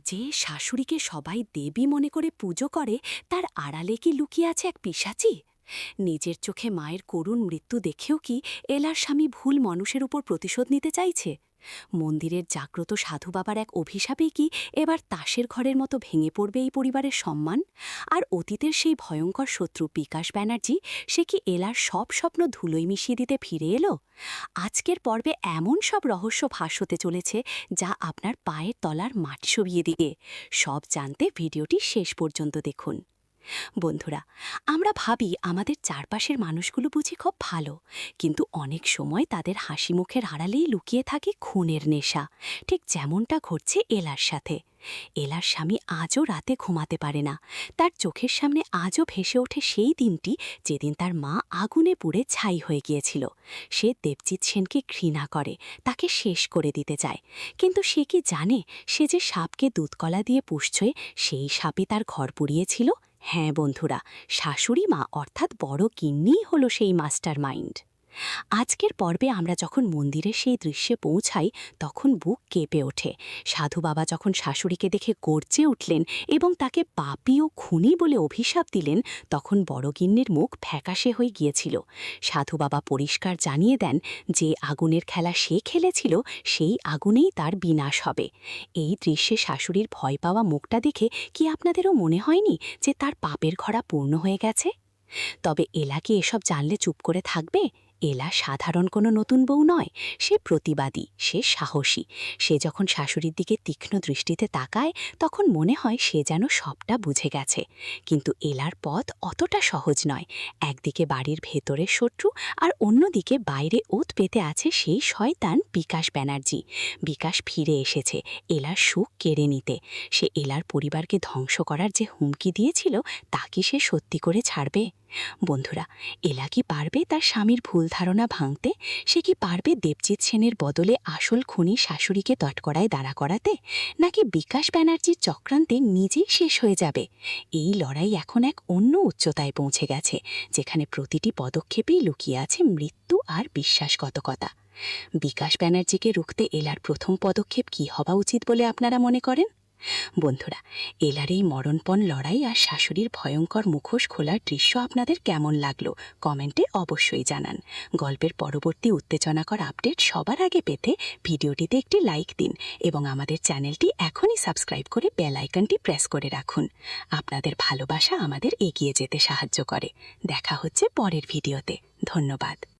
যে শাশুড়িকে সবাই দেবী মনে করে পুজো করে তার আড়ালে কি লুকিয়ে আছে এক পিশাচি? নিজের চোখে মায়ের করুণ মৃত্যু দেখেও কি এলার স্বামী ভুল মানুষের উপর প্রতিশোধ নিতে চাইছে? মন্দিরের জাগ্রত সাধু বাবার এক অভিশাপেই কি এবার তাসের ঘরের মতো ভেঙে পড়বে এই পরিবারের সম্মান? আর অতীতের সেই ভয়ঙ্কর শত্রু বিকাশ ব্যানার্জি, সে কি এলার সব স্বপ্ন ধুলোয় মিশিয়ে দিতে ফিরে এলো? আজকের পর্বে এমন সব রহস্য ফাঁস হতে চলেছে যা আপনার পায়ের তলার মাটি সরিয়ে দিবে। সব জানতে ভিডিওটি শেষ পর্যন্ত দেখুন। বন্ধুরা, আমরা ভাবি আমাদের চারপাশের মানুষগুলো বুঝি খুব ভালো, কিন্তু অনেক সময় তাদের হাসি মুখের আড়ালেই লুকিয়ে থাকে খুনের নেশা। ঠিক যেমনটা ঘটছে এলার সাথে। এলার স্বামী আজও রাতে ঘুমাতে পারে না। তার চোখের সামনে আজও ভেসে ওঠে সেই দিনটি যেদিন তার মা আগুনে পুড়ে ছাই হয়ে গিয়েছিল। সে দেবজিৎ সেনকে ঘৃণা করে, তাকে শেষ করে দিতে চায়। কিন্তু সে কি জানে সে যে সাপকে দুধকলা দিয়ে পুষছে সেই সাপই তার ঘর পুড়িয়েছিল? হ্যাঁ বন্ধুরা, শাশুড়ি মা অর্থাৎ বড় গিন্নিই হলো সেই মাস্টার মাইন্ড। আজকের পর্বে আমরা যখন মন্দিরের সেই দৃশ্যে পৌঁছাই তখন বুক কেঁপে ওঠে। সাধু বাবা যখন শাশুড়িকে দেখে গর্জে উঠলেন এবং তাকে পাপী ও খুনি বলে অভিশাপ দিলেন, তখন বড়গিন্নির মুখ ফ্যাকাশে হয়ে গিয়েছিল। সাধু বাবা পরিষ্কার জানিয়ে দেন যে আগুনের খেলা সে খেলেছিল সেই আগুনেই তার বিনাশ হবে। এই দৃশ্যে শাশুড়ির ভয় পাওয়া মুখটা দেখে কি আপনাদেরও মনে হয়নি যে তার পাপের ঘড়া পূর্ণ হয়ে গেছে? তবে এলা কি এসব জানলে চুপ করে থাকবে? এলা সাধারণ কোনো নতুন বউ নয়, সে প্রতিবাদী, সে সাহসী। সে যখন শাশুড়ির দিকে তীক্ষ্ণ দৃষ্টিতে তাকায় তখন মনে হয় সে যেন সবটা বুঝে গেছে। কিন্তু এলার পথ অতটা সহজ নয়। একদিকে বাড়ির ভেতরের শত্রু আর অন্যদিকে বাইরে ওত পেতে আছে সেই শয়তান বিকাশ ব্যানার্জি। বিকাশ ফিরে এসেছে এলার সুখ কেড়ে নিতে। সে এলার পরিবারকে ধ্বংস করার যে হুমকি দিয়েছিল তা কি সে সত্যি করে ছাড়বে? বন্ধুরা, এলা কি পারবে তার স্বামীর ভুল ধারণা ভাঙতে? সে কি পারবে দেবজিৎ সেনের বদলে আসল খুনি শাশুড়িকে তটকড়ায় দাঁড়া করাতে? নাকি বিকাশ ব্যানার্জির চক্রান্তে নিজেই শেষ হয়ে যাবে? এই লড়াই এখন এক অন্য উচ্চতায় পৌঁছে গেছে, যেখানে প্রতিটি পদক্ষেপেই লুকিয়ে আছে মৃত্যু আর বিশ্বাসঘাতকতা। বিকাশ ব্যানার্জিকে রুখতে এলার প্রথম পদক্ষেপ কী হওয়া উচিত বলে আপনারা মনে করেন? বন্ধুরা, এলার এই মরণপণ লড়াই আর শাশুড়ির ভয়ঙ্কর মুখোশ খোলার দৃশ্য আপনাদের কেমন লাগলো কমেন্টে অবশ্যই জানান। গল্পের পরবর্তী উত্তেজনাকর আপডেট সবার আগে পেতে ভিডিওটিতে একটি লাইক দিন এবং আমাদের চ্যানেলটি এখনই সাবস্ক্রাইব করে বেল আইকনটি প্রেস করে রাখুন। আপনাদের ভালোবাসা আমাদের এগিয়ে যেতে সাহায্য করে। দেখা হচ্ছে পরের ভিডিওতে। ধন্যবাদ।